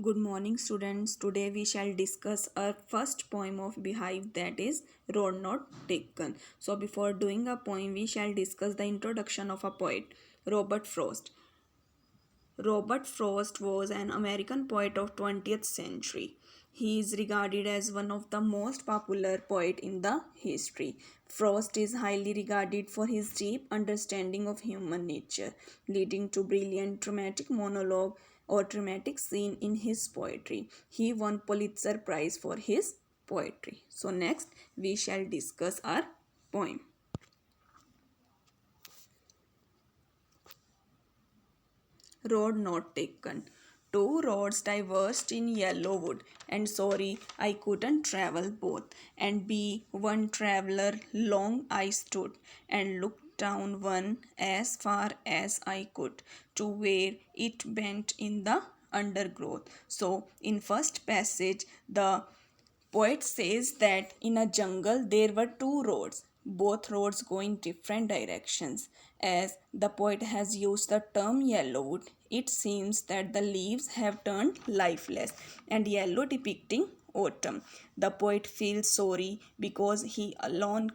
Good morning, students. Today we shall discuss our first poem of Beehive, that is Road Not Taken. So, before doing a poem, we shall discuss the introduction of a poet, Robert Frost. Robert Frost was an American poet of 20th century. He is regarded as one of the most popular poet in the history. Frost is highly regarded for his deep understanding of human nature, leading to brilliant dramatic monologue or dramatic scene in his poetry. He won Pulitzer Prize for his poetry. So next we shall discuss our poem. Road not taken. Two roads diverged in Yellowwood, and sorry I couldn't travel both. And be one traveler long I stood, and looked down one as far as I could, to where it bent in the undergrowth. So in first passage the poet says that in a jungle there were two roads, both roads going different directions. As the poet has used the term yellowwood, it seems that the leaves have turned lifeless and yellow depicting autumn. The poet feels sorry because he alone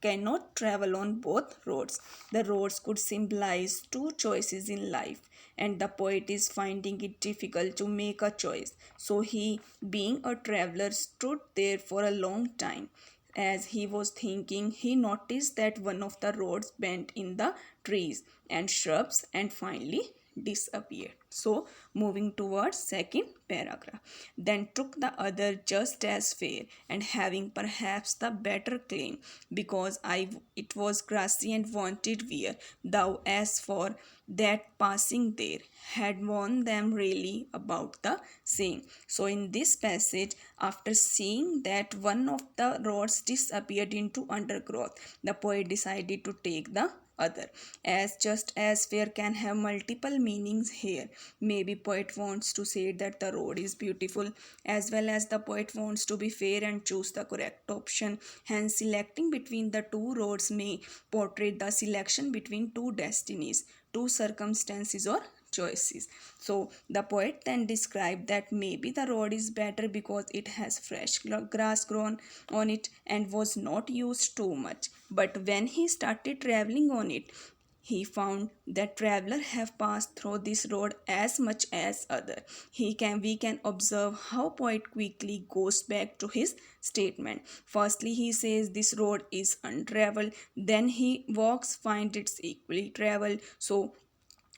cannot travel on both roads. The roads could symbolize two choices in life, and the poet is finding it difficult to make a choice. So he, being a traveler, stood there for a long time. As he was thinking, he noticed that one of the roads bent in the trees and shrubs and finally disappeared. So moving towards second paragraph, then took the other just as fair and having perhaps the better claim, because I it was grassy and wanted wear, thou as for that passing there had warned them really about the same. So in this passage, after seeing that one of the rods disappeared into undergrowth, the poet decided to take the other. As just as fair can have multiple meanings here, maybe poet wants to say that the road is beautiful, as well as the poet wants to be fair and choose the correct option. Hence selecting between the two roads may portray the selection between two destinies, two circumstances or choices. So the poet then described that maybe the road is better because it has fresh grass grown on it and was not used too much. But when he started traveling on it, he found that travelers have passed through this road as much as other. We can observe how poet quickly goes back to his statement. Firstly, he says this road is untraveled. Then he walks, find it's equally traveled. So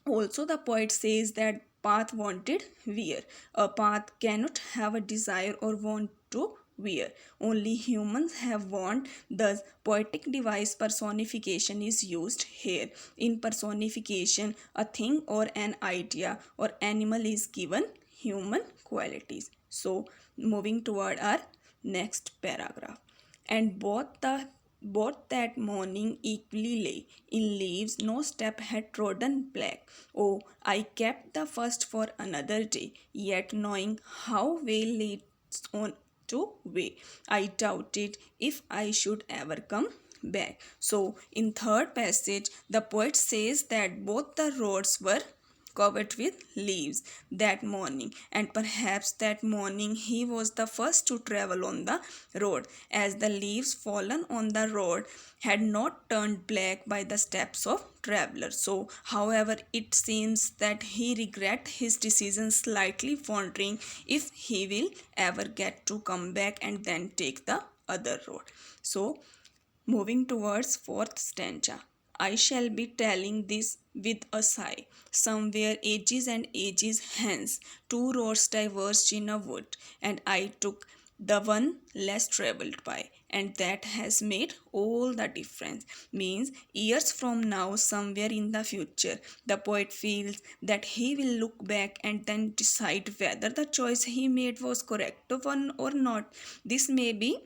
also, the poet says that path wanted wear. A path cannot have a desire or want to wear. Only humans have want. Thus, poetic device personification is used here. In personification, a thing or an idea or animal is given human qualities. So, moving toward our next paragraph, and both that morning equally lay in leaves, no step had trodden black. Oh, I kept the first for another day, yet knowing how way leads on to way, I doubted if I should ever come back. So in third passage, the poet says that both the roads were covered with leaves that morning, and perhaps that morning he was the first to travel on the road, as the leaves fallen on the road had not turned black by the steps of travelers. So however, it seems that he regret his decision, slightly wondering if he will ever get to come back and then take the other road. So moving towards fourth stanza, I shall be telling this with a sigh. Somewhere ages and ages hence, two roads diverged in a wood, and I took the one less traveled by, and that has made all the difference. Means years from now, somewhere in the future, the poet feels that he will look back and then decide whether the choice he made was correct one or not. This may be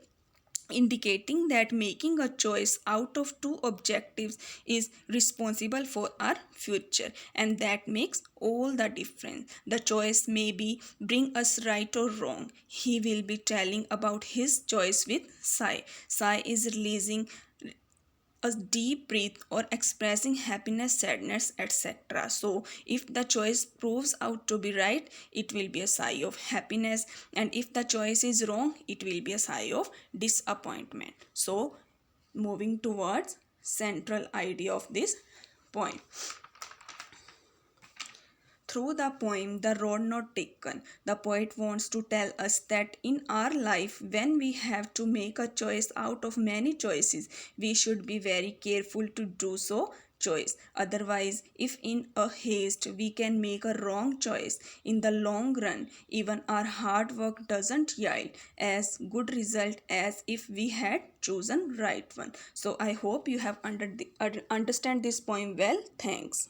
indicating that making a choice out of two objectives is responsible for our future, and that makes all the difference. The choice may be bring us right or wrong. He will be telling about his choice with sigh. Sigh is releasing a deep breath or expressing happiness, sadness, etc. So, if the choice proves out to be right, it will be a sigh of happiness, and if the choice is wrong, it will be a sigh of disappointment. So, moving towards central idea of this poem. Through the poem The Road Not Taken, the poet wants to tell us that in our life, when we have to make a choice out of many choices, we should be very careful to do so choice. Otherwise, if in a haste we can make a wrong choice, in the long run, even our hard work doesn't yield as good result as if we had chosen right one. So I hope you have understand this poem well. Thanks.